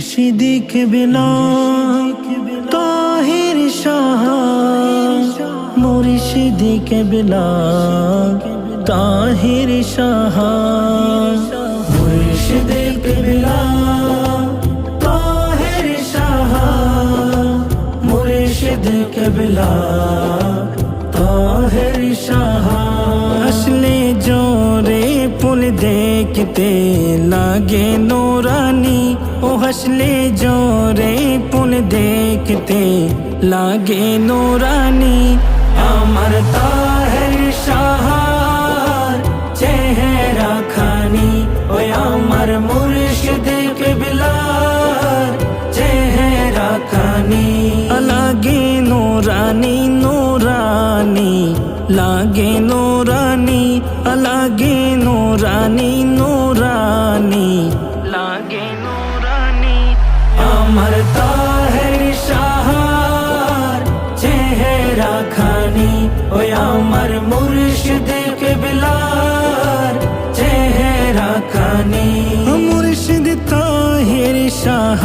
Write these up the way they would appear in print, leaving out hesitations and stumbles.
মুর্শিদি কেবলা তাহির শাহ, মুর্শিদি কেবলা তাহির শাহ, মুর্শিদি কেবলা তাহির শাহ, মুর্শিদি কেবলা তাহির শাহ। আসলে জোরে ফুল দেখতে লাগে নুরানি, ও হাসলে জোরে ফুল দেখতে লাগে নুরানি। আমার তাহের শাহর চেহারা খানি, ওই আমার মুর্শিদ কেবলার চেহারা খানি। লাগে নুরানি নুরানি, লাগে নুরানি, লাগে নুরানি নুরানি, লাগে নুরানি। আমার তাহের শাহর চেহারা খানি, ওই আমার মুর্শিদ কেবলার চেহারা খানি। মুর্শিদ তাহের শাহ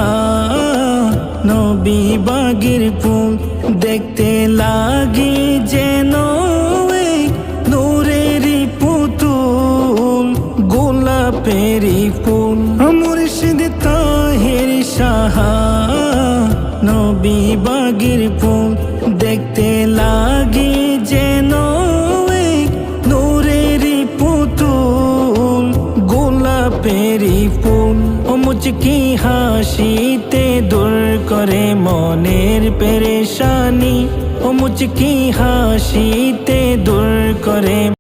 নবী বাগের ফুল, দেখতে লাগে যেন নূরেরই পুতুল, গোলাপেরই ফুল। মুর্শিদ তাহের শাহ নবী বাগের ফুল, দেখতে লাগে যেন নূরেরই পুতুল, গোলাপেরই ফুল। ও মুচকি হাসিতে দূর করে মনের পেরেশানি, ও মুচকি হাসিতে দূর করে